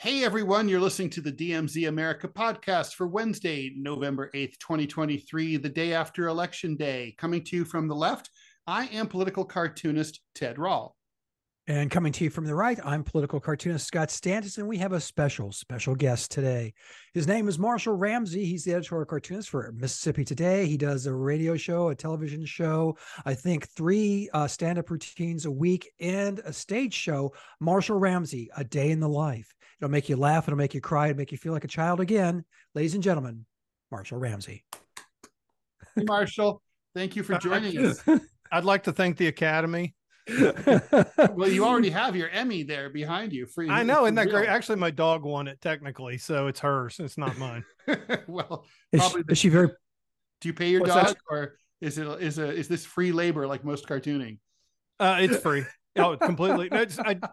Hey everyone, you're listening to the DMZ America podcast for Wednesday, November 8th, 2023, the day after Election Day. Coming to you from the left, I am political cartoonist Ted Rall. And coming to you from the right, I'm political cartoonist Scott Stantis, and we have a special guest today. His name is Marshall Ramsey. He's the editorial cartoonist for Mississippi Today. He does a radio show, a television show, I think 3 stand-up routines a week, and a stage show. Marshall Ramsey, A Day in the Life. It'll make you laugh, it'll make you cry, it'll make you feel like a child again. Ladies and gentlemen, Marshall Ramsey. Hey, Marshall. Thank you for joining us. I'd like to thank the Academy. Well, you already have your Emmy there behind you. I know, isn't that great? Actually, my dog won it technically, so it's hers. It's not mine. Well, is she very? Do you pay your dog, or is this free labor like most cartooning? It's free. Oh, completely.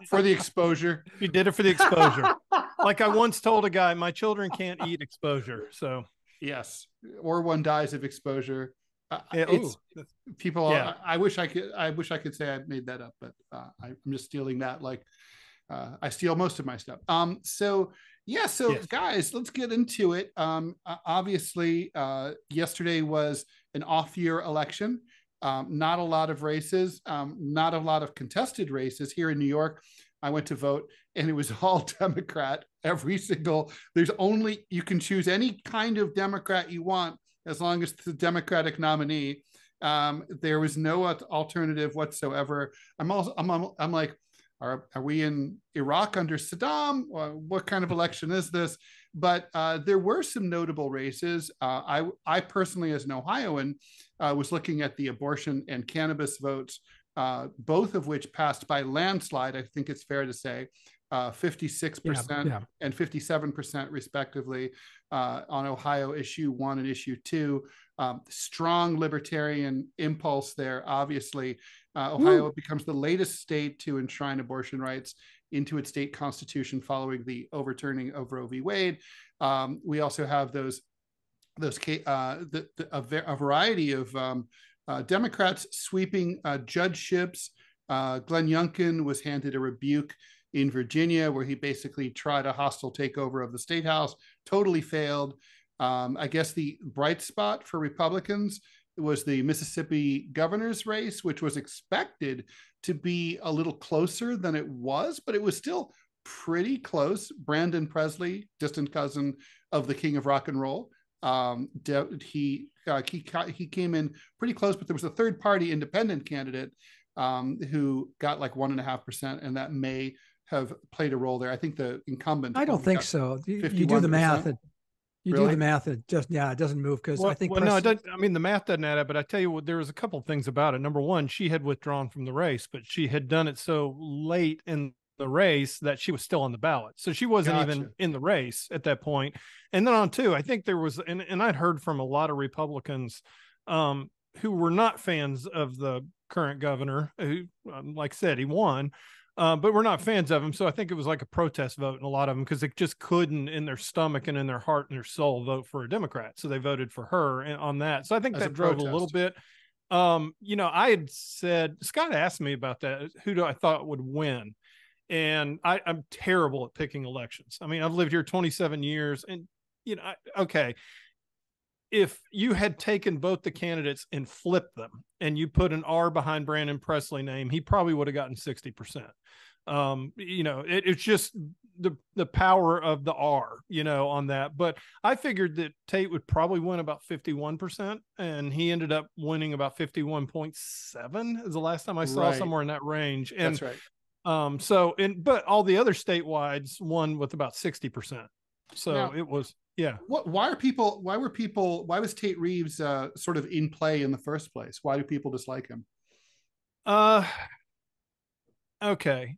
For the exposure. You did it for the exposure. Like I once told a guy, my children can't eat exposure. So yes, or one dies of exposure. People. Yeah. I wish I could say I made that up, but I'm just stealing that. Like I steal most of my stuff. So yes. Guys, let's get into it. Obviously, yesterday was an off-year election. Not a lot of races, not a lot of contested races here in New York. I went to vote and it was all Democrat. You can choose any kind of Democrat you want as long as it's the Democratic nominee. There was no alternative whatsoever. I'm like, are we in Iraq under Saddam? What kind of election is this? But there were some notable races. I personally, as an Ohioan, was looking at the abortion and cannabis votes, both of which passed by landslide. I think it's fair to say 56% and 57% respectively on Ohio issue 1 and issue 2. Strong libertarian impulse there. Obviously, Ohio becomes the latest state to enshrine abortion rights into its state constitution following the overturning of Roe v. Wade. We also have a variety of Democrats sweeping judgeships. Glenn Youngkin was handed a rebuke in Virginia, where he basically tried a hostile takeover of the state house, totally failed. I guess the bright spot for Republicans was the Mississippi governor's race, which was expected to be a little closer than it was, but it was still pretty close. Brandon Presley, distant cousin of the king of rock and roll, he came in pretty close, but there was a third-party independent candidate who got like 1.5%, and that may have played a role there. I think the incumbent. I don't think so. You do the math. Do the math. It doesn't move because I think. Well, no, it doesn't. I mean, the math doesn't add up. But I tell you what, there was a couple of things about it. Number one, she had withdrawn from the race, but she had done it so late in the race that she was still on the ballot, so she wasn't even in the race at that point. And then on two, I think there was, and I'd heard from a lot of Republicans who were not fans of the current governor, who, like I said, he won. But we're not fans of him. So I think it was like a protest vote in a lot of them, because they just couldn't in their stomach and in their heart and their soul vote for a Democrat. So they voted for her on that. So I think that drove a little bit. I had said, Scott asked me about that. Who do I thought would win? And I'm terrible at picking elections. I mean, I've lived here 27 years and, okay. If you had taken both the candidates and flipped them and you put an R behind Brandon Presley's name, he probably would have gotten 60%. It's just the power of the R, on that. But I figured that Tate would probably win about 51%, and he ended up winning about 51.7 is the last time I saw, somewhere in that range. And that's right. But all the other statewide won with about 60%. So now, it was. Yeah. Why was Tate Reeves sort of in play in the first place? Why do people dislike him? Okay.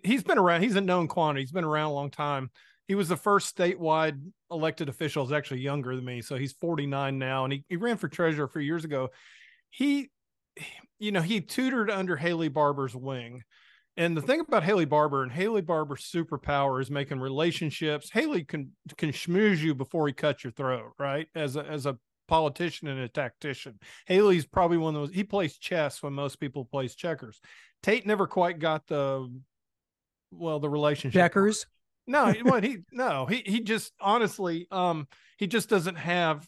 He's been around. He's a known quantity. He's been around a long time. He was the first statewide elected official. He's actually younger than me. So he's 49 now. And he ran for treasurer a few years ago. He tutored under Haley Barbour's wing. And the thing about Haley Barbour and Haley Barbour's superpower is making relationships. Haley can schmooze you before he cuts your throat, right? As a politician and a tactician. Haley's probably one of those. He plays chess when most people plays checkers. Tate never quite got the relationship. Checkers. No, what he just honestly, he just doesn't have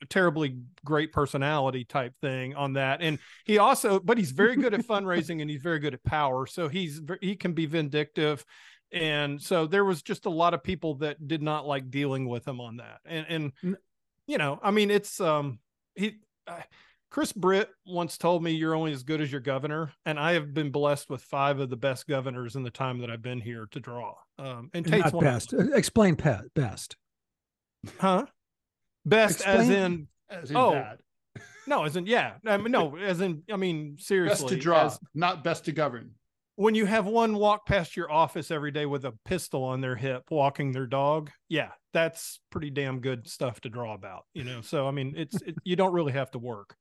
a terribly great personality type thing on that. And he also, but he's very good at fundraising and he's very good at power. So he can be vindictive. And so there was just a lot of people that did not like dealing with him on that. And you know, I mean, it's Chris Britt once told me you're only as good as your governor, and I have been blessed with 5 of the best governors in the time that I've been here to draw. And Tate's not best. Explain best. Huh? Best Explain, as in bad. No, as in no, as in seriously. Best to draw, not best to govern. When you have one walk past your office every day with a pistol on their hip walking their dog, yeah, that's pretty damn good stuff to draw about, you know. So I mean, you don't really have to work.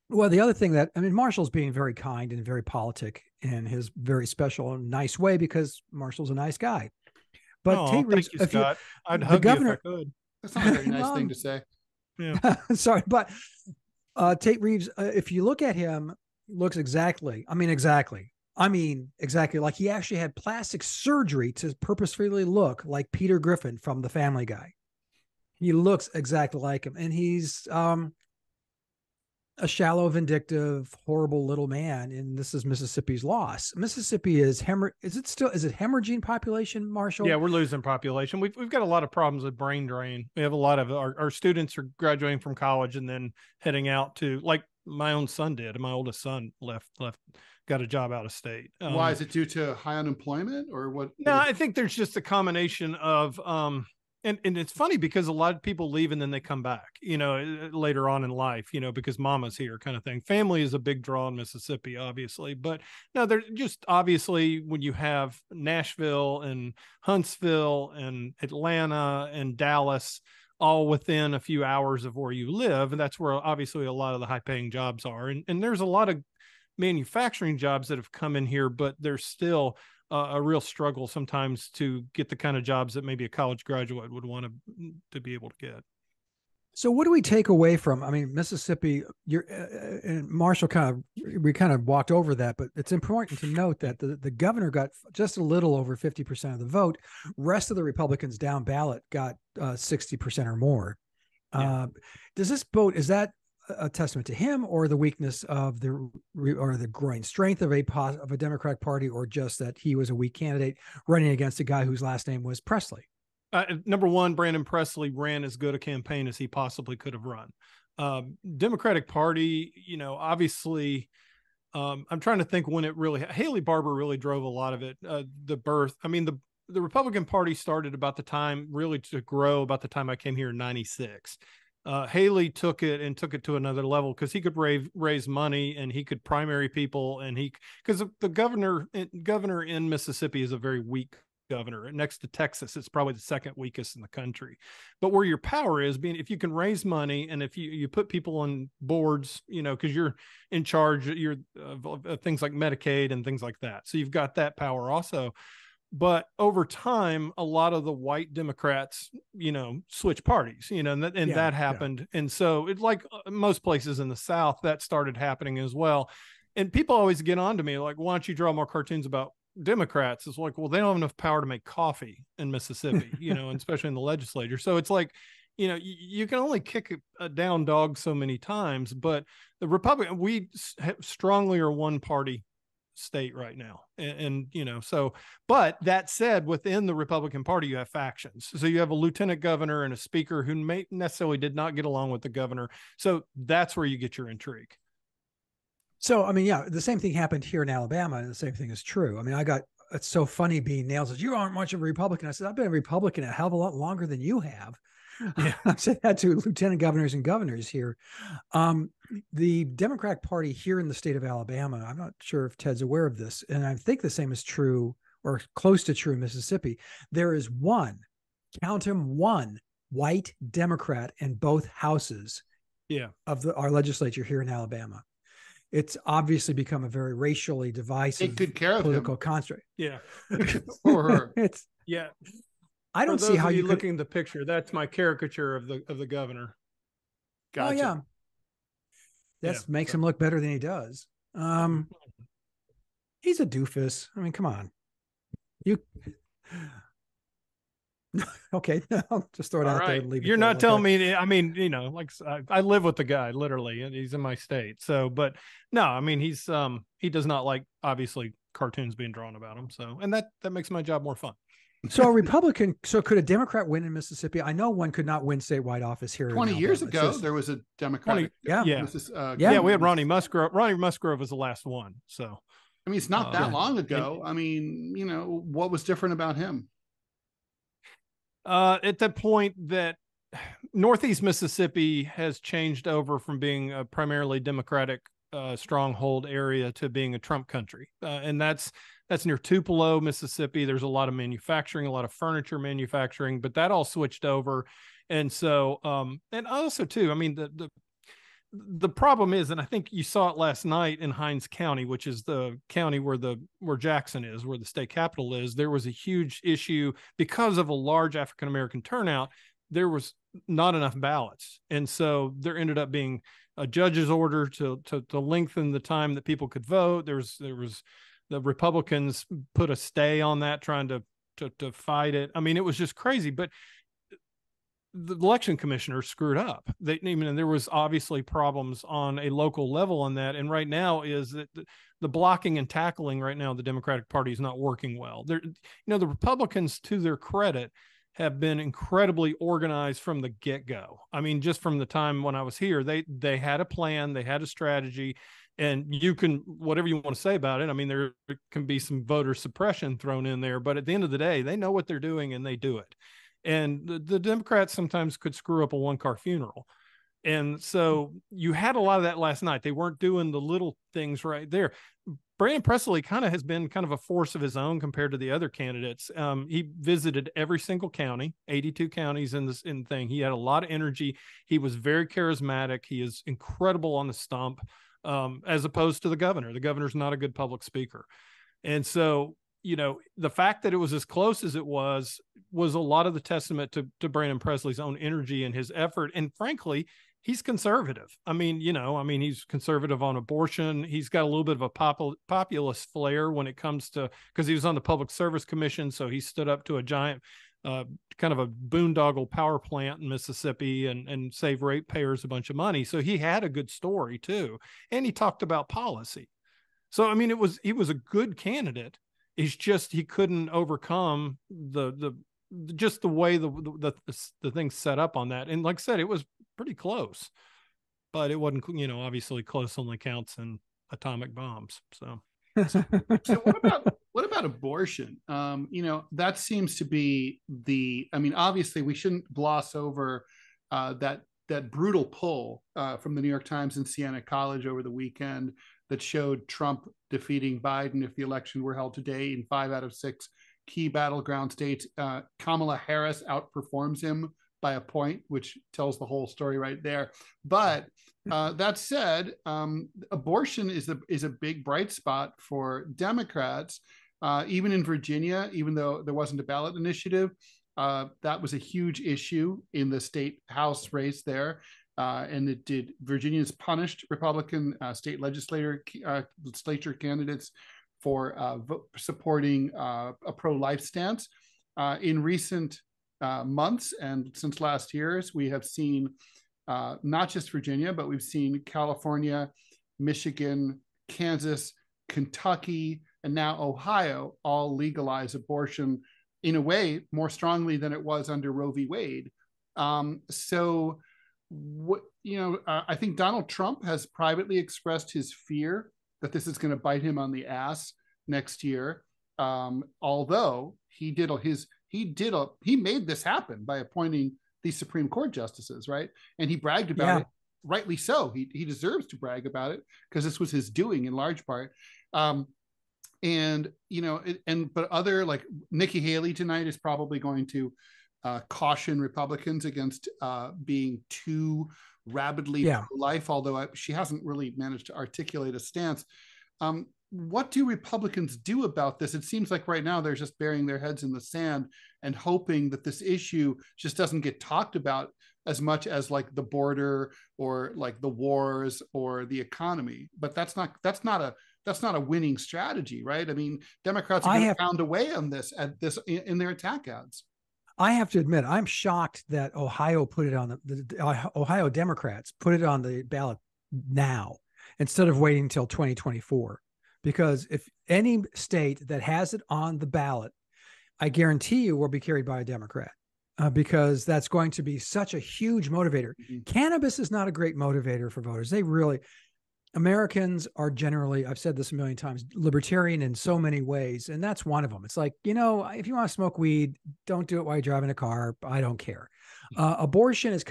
Well, the other thing that, I mean, Marshall's being very kind and very politic in his very special and nice way, because Marshall's a nice guy. But Tate Reeves, thank you, Scott. I'd hug you if I could. That's not a very nice thing to say. Yeah. Sorry, but Tate Reeves, if you look at him, looks exactly like he actually had plastic surgery to purposefully look like Peter Griffin from The Family Guy. He looks exactly like him. And he's a shallow, vindictive, horrible little man. And this is Mississippi's loss. Mississippi is hemorrhaging population, Marshall? Yeah, we're losing population. We've got a lot of problems with brain drain. We have a lot of our students are graduating from college and then heading out to, like my own son did. My oldest son left, got a job out of state. Why is it due to high unemployment or what? No, I think there's just a combination of, and it's funny because a lot of people leave and then they come back, you know, later on in life, you know, because mama's here kind of thing. Family is a big draw in Mississippi, obviously, but no, they're just obviously when you have Nashville and Huntsville and Atlanta and Dallas all within a few hours of where you live. And that's where obviously a lot of the high paying jobs are. And there's a lot of manufacturing jobs that have come in here, but there's still a real struggle sometimes to get the kind of jobs that maybe a college graduate would want to be able to get. So what do we take away from, I mean, Mississippi, and Marshall we kind of walked over that, but it's important to note that the governor got just a little over 50% of the vote. Rest of the Republicans down ballot got 60% or more. Yeah. Does this vote, is that a testament to him or the weakness of the growing strength of a Democratic Party, or just that he was a weak candidate running against a guy whose last name was Presley? Number one, Brandon Presley ran as good a campaign as he possibly could have run. Democratic Party, you know, obviously, I'm trying to think when it really, Haley Barbour really drove a lot of it. The Republican Party started about the time really to grow about the time I came here in 96. Haley took it to another level because he could raise money and he could primary people, and because the governor in Mississippi is a very weak governor. Next to Texas, it's probably the second weakest in the country. But where your power is being, if you can raise money and if you put people on boards, you know, because you're in charge, you're of things like Medicaid and things like that. So you've got that power also. But over time, a lot of the white Democrats, you know, switch parties, you know, and that happened. Yeah. And so it's like most places in the South, that started happening as well. And people always get on to me like, why don't you draw more cartoons about Democrats? It's like, well, they don't have enough power to make coffee in Mississippi, you know, and especially in the legislature. So it's like, you know, you can only kick a down dog so many times. But the Republican, we strongly are one party state right now, and you know, so, but that said, within the Republican Party you have factions. So you have a lieutenant governor and a speaker who may necessarily did not get along with the governor, so that's where you get your intrigue. So I mean, yeah, the same thing happened here in Alabama, and the same thing is true. I mean, it's so funny being nailed as, you aren't much of a Republican. I said, I've been a Republican a hell of a lot longer than you have. Yeah. I've said that to lieutenant governors and governors here. The Democratic Party here in the state of Alabama, I'm not sure if Ted's aware of this, and I think the same is true or close to true in Mississippi. There is count him, one white Democrat in both houses of our legislature here in Alabama. It's obviously become a very racially divisive political construct. Yeah. Or her. I don't see how you looking at the picture. That's my caricature of the governor. Gotcha. Oh yeah, that makes him look better than he does. He's a doofus. I mean, come on. Okay, just throw it out there and leave it. You're there. not telling me. I mean, like I live with the guy literally, and he's in my state. So, but no, I mean, he does not like obviously cartoons being drawn about him. So, and that makes my job more fun. So a Republican, so could a Democrat win in Mississippi? I know one could not win statewide office here. 20 years ago, there was a Democratic. We had Ronnie Musgrove. Ronnie Musgrove was the last one. So, I mean, it's not that long ago. I mean, what was different about him? At that point that Northeast Mississippi has changed over from being a primarily Democratic stronghold area to being a Trump country. And that's near Tupelo, Mississippi. There's a lot of manufacturing, a lot of furniture manufacturing, but that all switched over. And so, and also too, I mean, the problem is, and I think you saw it last night in Hinds County, which is the county where Jackson is, where the state capital is. There was a huge issue because of a large African-American turnout. There was not enough ballots. And so there ended up being a judge's order to lengthen the time that people could vote. There was the Republicans put a stay on that, trying to fight it. I mean, it was just crazy, but the election commissioner screwed up. There was obviously problems on a local level on that. And right now is that the blocking and tackling right now, the Democratic Party is not working well. The Republicans, to their credit, have been incredibly organized from the get-go. I mean, just from the time when I was here, they had a plan, they had a strategy, and you can, whatever you want to say about it. I mean, there can be some voter suppression thrown in there, but at the end of the day, they know what they're doing and they do it. And the Democrats sometimes could screw up a one-car funeral. And so you had a lot of that last night. They weren't doing the little things right there. Brandon Presley kind of has been kind of a force of his own compared to the other candidates. He visited every single county, 82 counties in this thing. He had a lot of energy. He was very charismatic. He is incredible on the stump, as opposed to the governor. The governor's not a good public speaker. And so, the fact that it was as close as it was a lot of the testament to Brandon Presley's own energy and his effort. And frankly, he's conservative. I mean, he's conservative on abortion. He's got a little bit of a populist flair when it comes to, because he was on the Public Service Commission. So he stood up to a giant kind of a boondoggle power plant in Mississippi and save ratepayers a bunch of money. So he had a good story too. And he talked about policy. So, I mean, he was a good candidate. It's just he couldn't overcome the way the thing's set up on that. And like I said, it was pretty close, but it wasn't, obviously close only counts in atomic bombs. So what about abortion? That seems to be obviously we shouldn't gloss over that brutal poll from the New York Times and Siena College over the weekend that showed Trump defeating Biden if the election were held today in 5 out of 6 key battleground states. Kamala Harris outperforms him by a point, which tells the whole story right there. But that said, abortion is a big bright spot for Democrats. Even in Virginia, even though there wasn't a ballot initiative, that was a huge issue in the state House race there. And Virginia's punished Republican state legislature candidates for supporting a pro-life stance. In recent months and since last year's, we have seen not just Virginia, but we've seen California, Michigan, Kansas, Kentucky, and now Ohio all legalize abortion in a way more strongly than it was under Roe v. Wade. I think Donald Trump has privately expressed his fear that this is going to bite him on the ass next year. Although he made this happen by appointing these Supreme Court justices, right? And he bragged about it, rightly so. He deserves to brag about it because this was his doing in large part. But other, like Nikki Haley tonight is probably going to caution Republicans against being too rabidly pro-life, although she hasn't really managed to articulate a stance. What do Republicans do about this? It seems like right now they're just burying their heads in the sand and hoping that this issue just doesn't get talked about as much as like the border or like the wars or the economy. But that's not a winning strategy, right? I mean, Democrats have found a way on this in their attack ads. I have to admit, I'm shocked that Ohio put it on the Ohio Democrats put it on the ballot now instead of waiting until 2024. Because if any state that has it on the ballot, I guarantee you will be carried by a Democrat. Because that's going to be such a huge motivator. Mm-hmm. Cannabis is not a great motivator for voters. Americans are generally, I've said this a million times, libertarian in so many ways. And that's one of them. It's like, if you want to smoke weed, don't do it while you're driving a car. I don't care. Abortion is,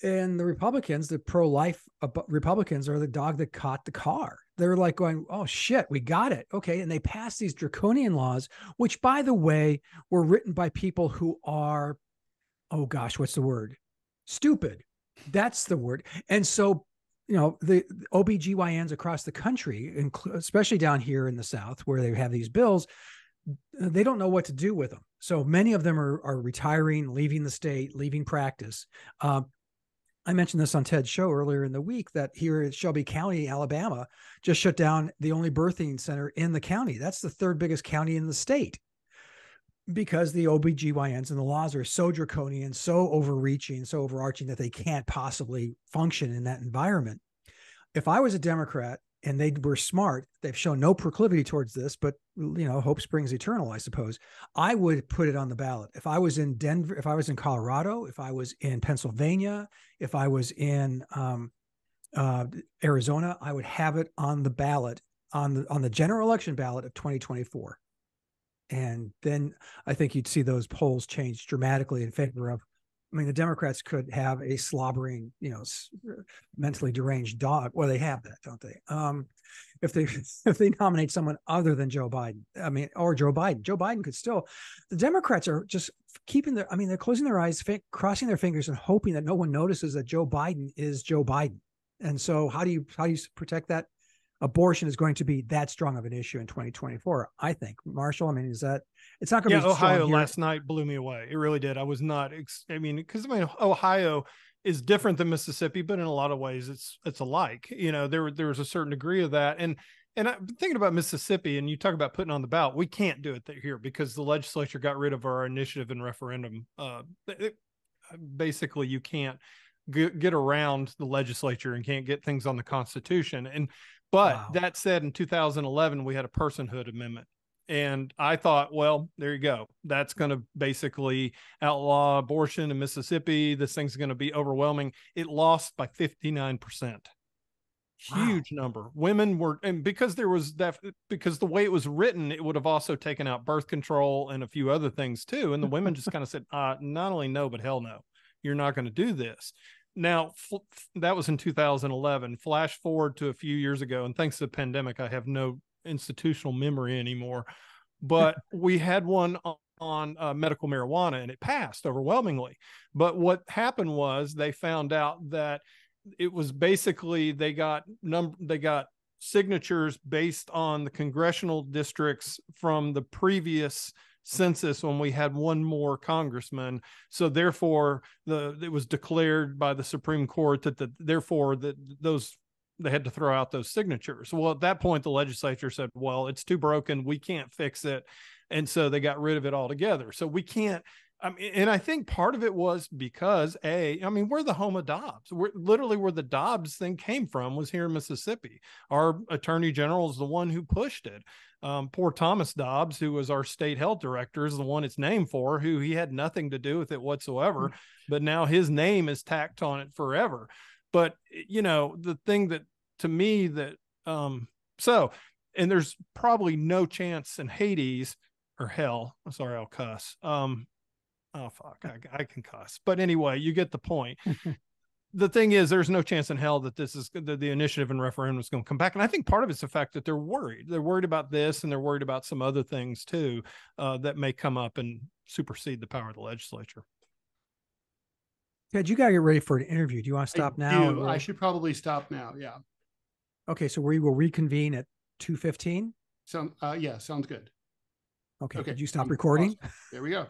and the Republicans, the pro-life Republicans are the dog that caught the car. They're like going, oh shit, we got it. Okay. And they passed these draconian laws, which by the way, were written by people who are, oh gosh, what's the word? Stupid. That's the word. And so, the OBGYNs across the country, especially down here in the South where they have these bills, they don't know what to do with them. So many of them are retiring, leaving the state, leaving practice. I mentioned this on Ted's show earlier in the week that here at Shelby County, Alabama, just shut down the only birthing center in the county. That's the third biggest county in the state because the OBGYNs and the laws are so draconian, so overreaching, so overarching that they can't possibly function in that environment. If I was a Democrat and they were smart, they've shown no proclivity towards this, but hope springs eternal, I suppose. I would put it on the ballot. If I was in Denver, if I was in Colorado, if I was in Pennsylvania, if I was in Arizona, I would have it on the ballot, on the general election ballot of 2024. And then I think you'd see those polls change dramatically in favor of, the Democrats could have a slobbering, mentally deranged dog. Well, they have that, don't they? If they nominate someone other than Joe Biden, or Joe Biden could still. The Democrats are just keeping they're closing their eyes, crossing their fingers, and hoping that no one notices that Joe Biden is Joe Biden. And so, how do you protect that? Abortion is going to be that strong of an issue in 2024, I think. Marshall, is that it's not going to be Ohio last night blew me away. It really did. I was not, because Ohio is different than Mississippi, but in a lot of ways it's alike. There was a certain degree of that. And I'm thinking about Mississippi, and you talk about putting on the ballot. We can't do it here because the legislature got rid of our initiative and referendum. Basically, you can't get around the legislature and can't get things on the Constitution. But wow. That said, in 2011, we had a personhood amendment. And I thought, well, there you go. That's going to basically outlaw abortion in Mississippi. This thing's going to be overwhelming. It lost by 59%. Huge number. Women were, and because because the way it was written, it would have also taken out birth control and a few other things too. And the women just kind of said, not only no, but hell no, you're not going to do this. Now, that was in 2011. Flash forward to a few years ago, and thanks to the pandemic, I have no institutional memory anymore. But we had one on medical marijuana, and it passed overwhelmingly. But what happened was they found out that it was basically they got signatures based on the congressional districts from the previous census when we had one more congressman. So therefore it was declared by the Supreme Court that they had to throw out those signatures. Well, at that point, the legislature said, well, it's too broken. We can't fix it. And so they got rid of it altogether. So we can't, and I think part of it was because we're the home of Dobbs. We're literally where the Dobbs thing came from was here in Mississippi. Our attorney general is the one who pushed it. Poor Thomas Dobbs, who was our state health director, is the one it's named for, who he had nothing to do with it whatsoever. But now his name is tacked on it forever. But, the thing that to me that, and there's probably no chance in Hades or hell. I'm sorry, I'll cuss. Oh, fuck, I can cuss. But anyway, you get the point. The thing is, there's no chance in hell that the initiative and referendum is going to come back. And I think part of it's the fact that they're worried. They're worried about this, and they're worried about some other things too that may come up and supersede the power of the legislature. Ted, you got to get ready for an interview. Do you want to stop now? I should probably stop now. Yeah. Okay, so we will reconvene at 2:15. Yeah, sounds good. Okay. Did you stop recording? Awesome. There we go.